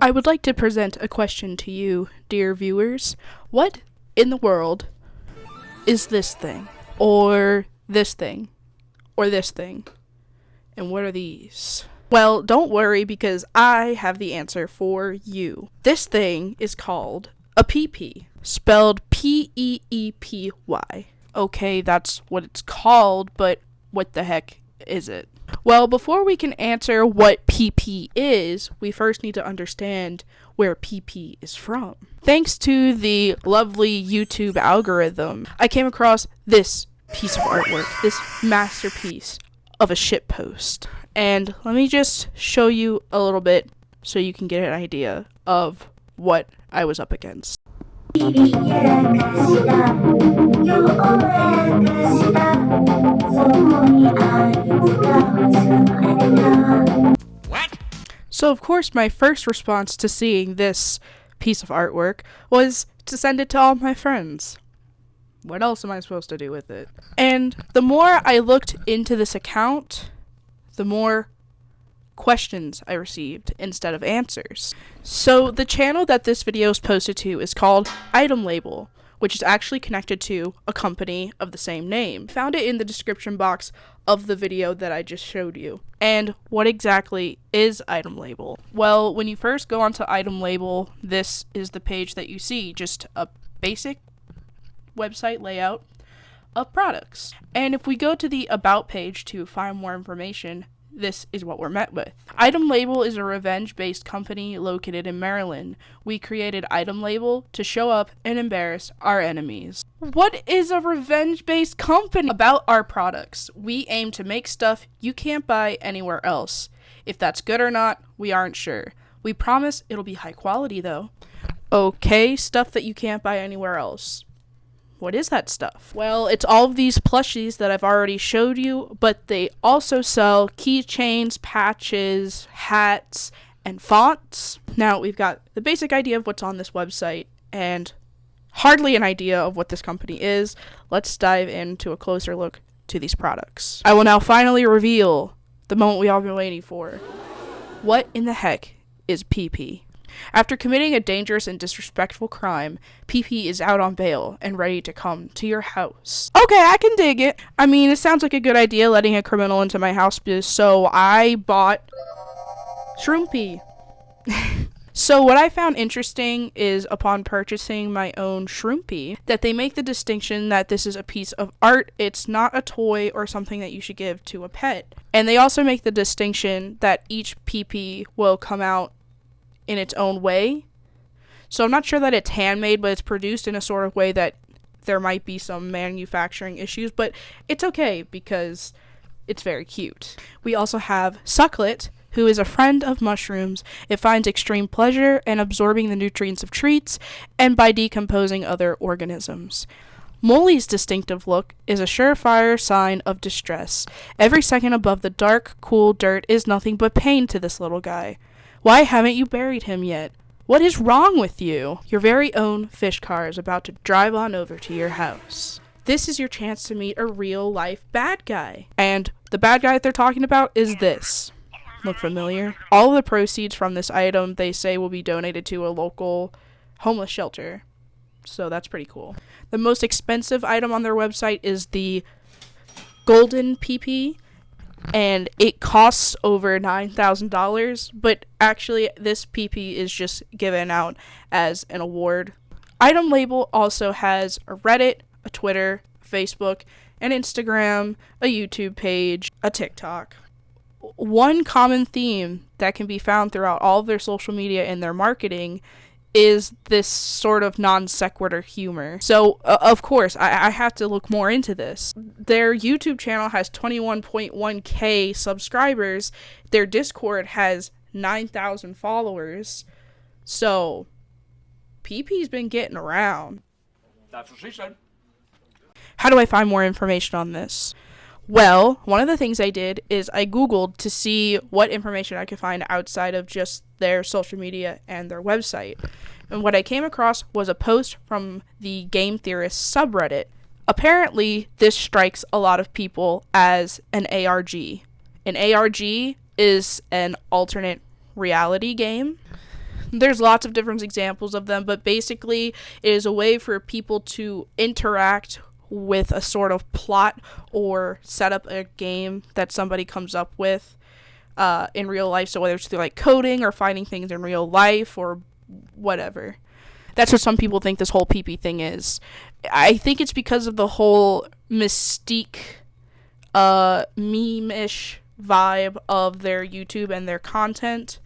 I would like to present a question to you, dear viewers. What in the world is this thing? Or this thing? Or this thing? And what are these? Well, don't worry because I have the answer for you. This thing is called a Peepy, spelled P-E-E-P-Y. Okay, that's what it's called, but what the heck is it? Well, before we can answer what PP is, we first need to understand where PP is from. Thanks to the lovely YouTube algorithm, I came across this piece of artwork, this masterpiece of a shitpost. And let me just show you a little bit so you can get an idea of what I was up against. What? So of course my first response to seeing this piece of artwork was to send it to all my friends. What else am I supposed to do with it? And the more I looked into this account, the more questions I received instead of answers. So the channel that this video is posted to is called itemLabel, which is actually connected to a company of the same name. I found it in the description box of the video that I just showed you. And what exactly is itemLabel? Well, when you first go onto itemLabel, this is the page that you see, just a basic website layout of products. And if we go to the About page to find more information, this is what we're met with. itemLabel is a revenge-based company located in Maryland. We created itemLabel to show up and embarrass our enemies. What is a revenge-based company? About our products. We aim to make stuff you can't buy anywhere else. If that's good or not, we aren't sure. We promise it'll be high quality though. Okay, stuff that you can't buy anywhere else. What is that stuff? Well, it's all of these plushies that I've already showed you, but they also sell keychains, patches, hats, and fonts. Now, we've got the basic idea of what's on this website and hardly an idea of what this company is. Let's dive into a closer look to these products. I will now finally reveal the moment we all been waiting for. What in the heck is PP? After committing a dangerous and disrespectful crime, Peepy is out on bail and ready to come to your house. Okay, I can dig it. I mean, it sounds like a good idea letting a criminal into my house, so I bought Shroompi. So what I found interesting is upon purchasing my own Shroompi, that they make the distinction that this is a piece of art. It's not a toy or something that you should give to a pet. And they also make the distinction that each Peepy will come out in its own way. So I'm not sure that it's handmade, but it's produced in a sort of way that there might be some manufacturing issues, but it's okay because it's very cute. We also have Sucklet, who is a friend of mushrooms. It finds extreme pleasure in absorbing the nutrients of treats and by decomposing other organisms. Molly's distinctive look is a surefire sign of distress. Every second above the dark, cool dirt is nothing but pain to this little guy. Why haven't you buried him yet? What is wrong with you? Your very own fish car is about to drive on over to your house. This is your chance to meet a real-life bad guy. And the bad guy that they're talking about is this. Look familiar? All of the proceeds from this item, they say, will be donated to a local homeless shelter. So that's pretty cool. The most expensive item on their website is the Golden PP, and it costs over $9,000, but actually this PP is just given out as an award. itemLabel also has a Reddit, a Twitter, Facebook, an Instagram, a YouTube page, a TikTok. One common theme that can be found throughout all of their social media and their marketing is this sort of non sequitur humor. So, of course, I have to look more into this. Their YouTube channel has 21.1k subscribers. Their Discord has 9,000 followers. So, PP's been getting around. That's what she said. How do I find more information on this? Well, one of the things I did is I Googled to see what information I could find outside of just their social media and their website. And what I came across was a post from the Game Theorist subreddit. Apparently, this strikes a lot of people as an ARG. An ARG is an alternate reality game. There's lots of different examples of them, but basically it is a way for people to interact with a sort of plot or set up a game that somebody comes up with in real life. So whether it's through like coding or finding things in real life or whatever. That's what some people think this whole Peepy thing is. I think it's because of the whole mystique, meme-ish vibe of their YouTube and their content.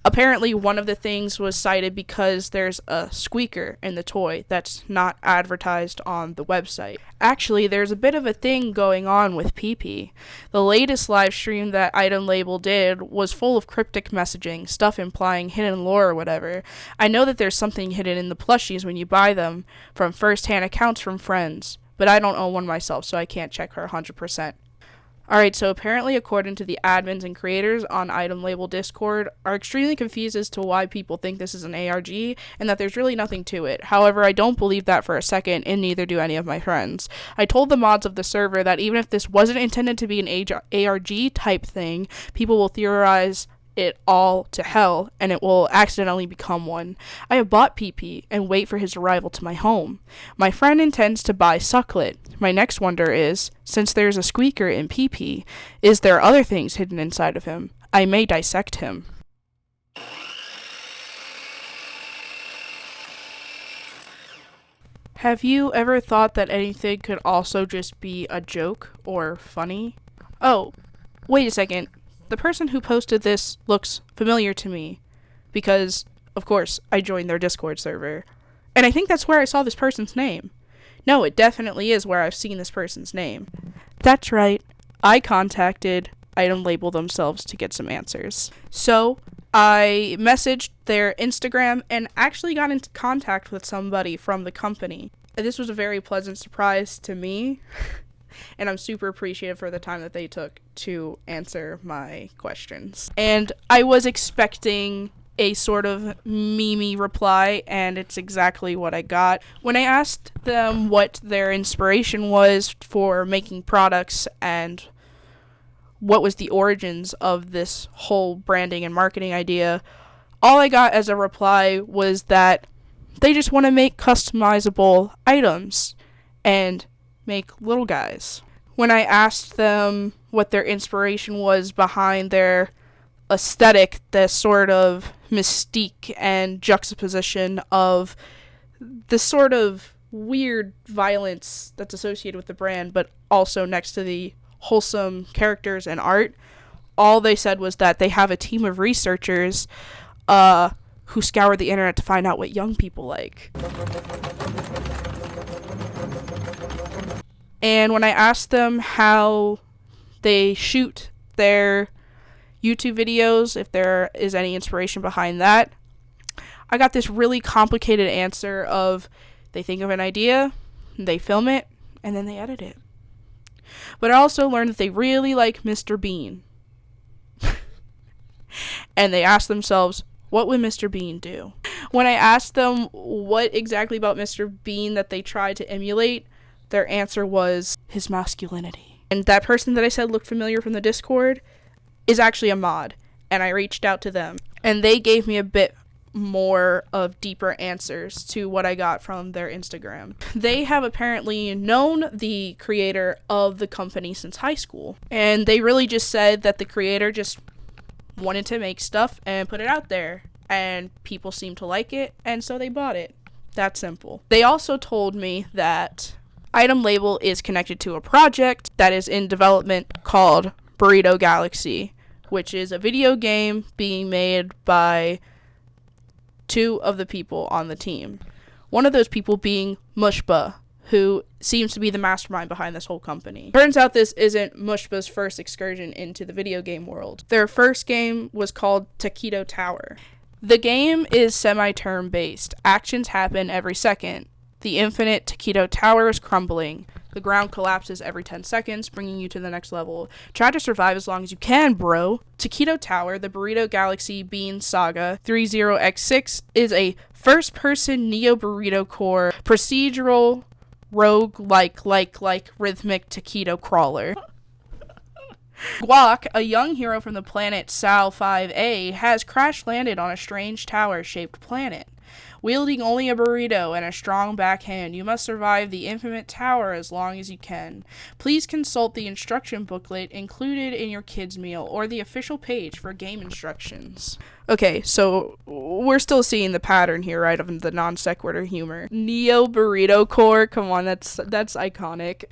Apparently, one of the things was cited because there's a squeaker in the toy that's not advertised on the website. Actually, there's a bit of a thing going on with Peepy. The latest live stream that itemLabel did was full of cryptic messaging, stuff implying hidden lore or whatever. I know that there's something hidden in the plushies when you buy them from first-hand accounts from friends, but I don't own one myself, so I can't check her 100%. Alright, so apparently according to the admins and creators on itemLabel Discord are extremely confused as to why people think this is an ARG and that there's really nothing to it. However, I don't believe that for a second, and neither do any of my friends. I told the mods of the server that even if this wasn't intended to be an ARG type thing, people will theorize it all to hell and it will accidentally become one. I have bought Peepy and wait for his arrival to my home. My friend intends to buy Sucklet. My next wonder is, since there's a squeaker in Peepy, is there other things hidden inside of him? I may dissect him. Have you ever thought that anything could also just be a joke or funny? Oh, wait a second. The person who posted this looks familiar to me because, of course, I joined their Discord server. And I think that's where I saw this person's name. No, it definitely is where I've seen this person's name. That's right. I contacted itemLabel themselves to get some answers. So, I messaged their Instagram and actually got into contact with somebody from the company. This was a very pleasant surprise to me. And I'm super appreciative for the time that they took to answer my questions. And I was expecting a sort of meme reply, and it's exactly what I got. When I asked them what their inspiration was for making products and what was the origins of this whole branding and marketing idea, all I got as a reply was that they just want to make customizable items and make little guys. When I asked them what their inspiration was behind their aesthetic, the sort of mystique and juxtaposition of the sort of weird violence that's associated with the brand, but also next to the wholesome characters and art, all they said was that they have a team of researchers who scour the internet to find out what young people like. And when I asked them how they shoot their YouTube videos, if there is any inspiration behind that, I got this really complicated answer of they think of an idea, they film it, and then they edit it. But I also learned that they really like Mr. Bean. And they asked themselves, what would Mr. Bean do? When I asked them what exactly about Mr. Bean that they tried to emulate, their answer was his masculinity. And that person that I said looked familiar from the Discord is actually a mod, and I reached out to them, and they gave me a bit more of deeper answers to what I got from their Instagram. They have apparently known the creator of the company since high school, and they really just said that the creator just wanted to make stuff and put it out there, and people seemed to like it, and so they bought it. That simple. They also told me that itemLabel is connected to a project that is in development called Burrito Galaxy, which is a video game being made by two of the people on the team. One of those people being Mushba, who seems to be the mastermind behind this whole company. Turns out this isn't Mushba's first excursion into the video game world. Their first game was called Taquito Tower. The game is semi-turn based. Actions happen every second. The infinite Taquito Tower is crumbling. The ground collapses every 10 seconds, bringing you to the next level. Try to survive as long as you can, bro. Taquito Tower, the Burrito Galaxy Bean Saga 30x6, is a first-person Neo-Burrito Core procedural rogue like rhythmic taquito crawler. Guac, a young hero from the planet Sal 5A, has crash-landed on a strange tower-shaped planet. Wielding only a burrito and a strong backhand, you must survive the infamous tower as long as you can. Please consult the instruction booklet included in your kids' meal or the official page for game instructions. Okay, so we're still seeing the pattern here, right, of the non sequitur humor. Neo Burrito Core, come on, that's iconic.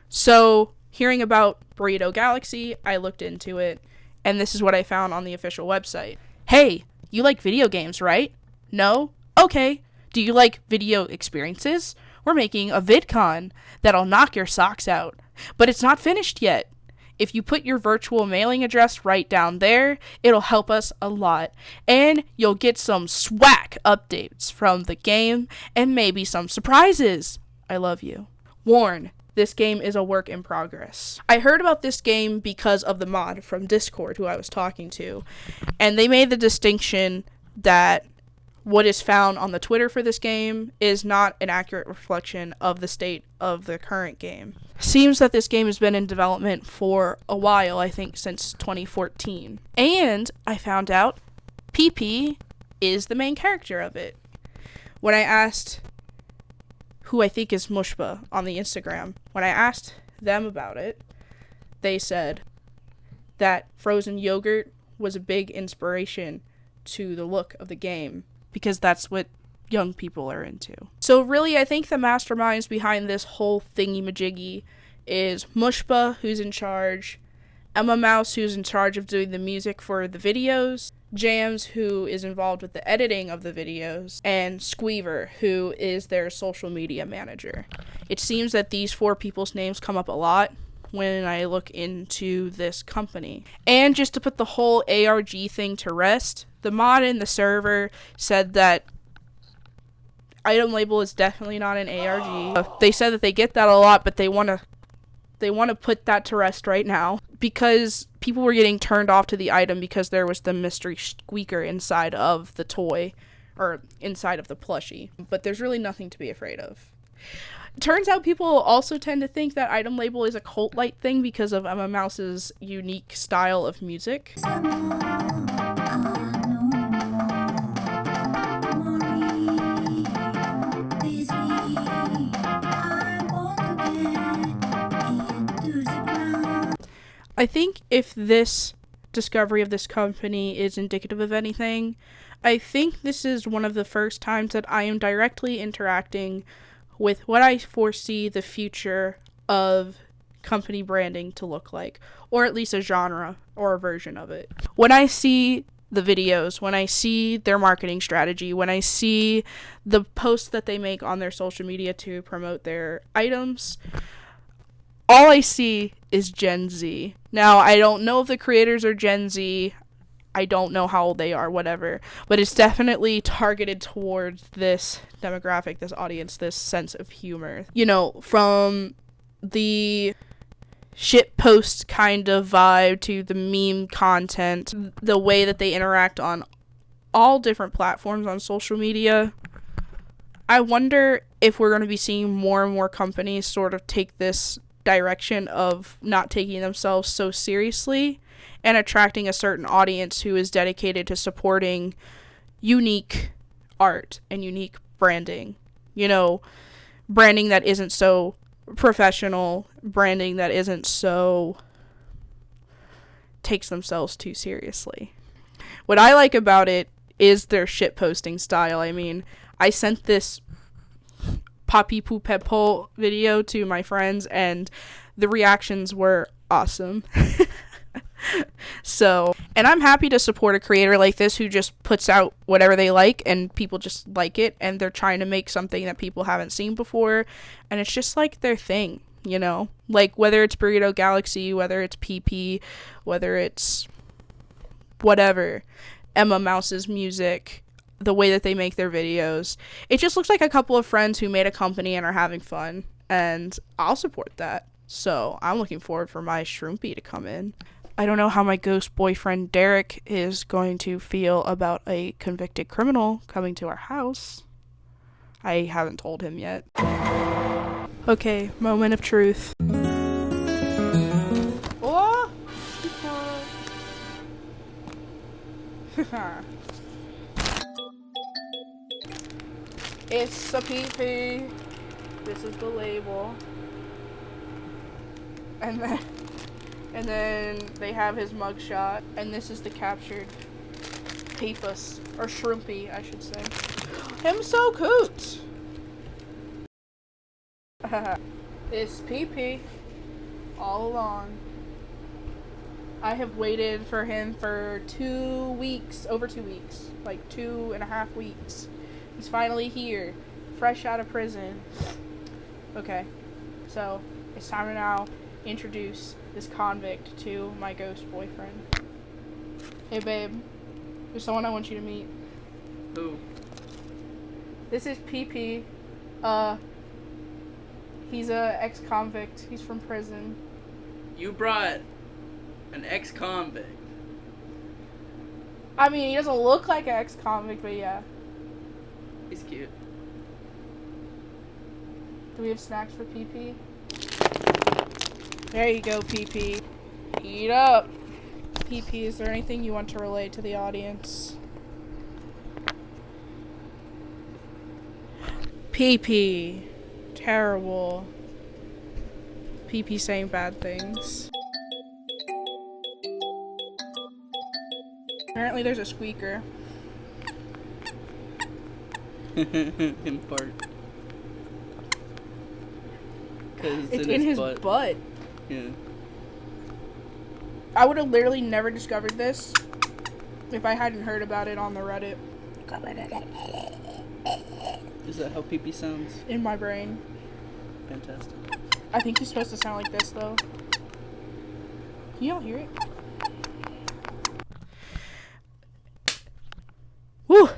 So, hearing about Burrito Galaxy, I looked into it, and this is what I found on the official website. Hey, you like video games, right? No? Okay. Do you like video experiences? We're making a VidCon that'll knock your socks out. But it's not finished yet. If you put your virtual mailing address right down there, it'll help us a lot. And you'll get some swag updates from the game and maybe some surprises. I love you. Warn. This game is a work in progress. I heard about this game because of the mod from Discord who I was talking to. And they made the distinction that what is found on the Twitter for this game is not an accurate reflection of the state of the current game. Seems that this game has been in development for a while, I think since 2014. And I found out Peepy is the main character of it. When I asked who I think is Mushba on the Instagram, when I asked them about it, they said that frozen yogurt was a big inspiration to the look of the game, because that's what young people are into. So really, I think the masterminds behind this whole thingy-majiggy is Mushba, who's in charge, Emma Mouse, who's in charge of doing the music for the videos, Jams, who is involved with the editing of the videos, and Squeever, who is their social media manager. It seems that these four people's names come up a lot when I look into this company. And just to put the whole ARG thing to rest, the mod in the server said that itemLabel is definitely not an ARG. They said that they get that a lot, but they want to put that to rest right now because people were getting turned off to the item because there was the mystery squeaker inside of the toy or inside of the plushie. But there's really nothing to be afraid of. Turns out people also tend to think that itemLabel is a cult-like thing because of Emma Mouse's unique style of music. I think if this discovery of this company is indicative of anything, I think this is one of the first times that I am directly interacting with what I foresee the future of company branding to look like, or at least a genre or a version of it. When I see the videos, when I see their marketing strategy, when I see the posts that they make on their social media to promote their items, all I see is Gen Z. Now, I don't know if the creators are Gen Z. I don't know how old they are, whatever. But it's definitely targeted towards this demographic, this audience, this sense of humor. You know, from the shitpost kind of vibe to the meme content, the way that they interact on all different platforms on social media. I wonder if we're going to be seeing more and more companies sort of take this direction of not taking themselves so seriously and attracting a certain audience who is dedicated to supporting unique art and unique branding. You know, branding that isn't so professional, branding that isn't so takes themselves too seriously. What I like about it is their shitposting style. I mean, I sent this Papi Poupepo video to my friends and the reactions were awesome. So, and I'm happy to support a creator like this who just puts out whatever they like and people just like it and they're trying to make something that people haven't seen before and it's just like their thing, you know? Like whether it's Burrito Galaxy, whether it's Peepy, whether it's whatever, Emma Mouse's music, the way that they make their videos. It just looks like a couple of friends who made a company and are having fun, and I'll support that. So I'm looking forward for my Shroompi to come in. I don't know how my ghost boyfriend Derek is going to feel about a convicted criminal coming to our house. I haven't told him yet. Okay, moment of truth. Oh! It's a Peepy. This is the label. And then they have his mugshot, and this is the captured Peepus, or Shrimpy, I should say. Him so cute. It's Peepy all along. I have waited for him for 2 weeks, over 2 weeks, like 2.5 weeks. He's finally here, fresh out of prison. Okay, so it's time to now introduce this convict to my ghost boyfriend. Hey babe, there's someone I want you to meet. Who? This is Peepy. He's a ex-convict. He's from prison. You brought an ex-convict. I mean, he doesn't look like an ex-convict, but yeah. He's cute. Do we have snacks for Peepy? There you go, Peepy. Eat up. Peepy, is there anything you want to relay to the audience? Peepy. Terrible. Peepy saying bad things. Apparently there's a squeaker. In part. Cause It's in his butt. Yeah. I would have literally never discovered this if I hadn't heard about it on the Reddit. Is that how Peepy sounds? In my brain. Fantastic. I think he's supposed to sound like this, though. Can you all hear it? Woo!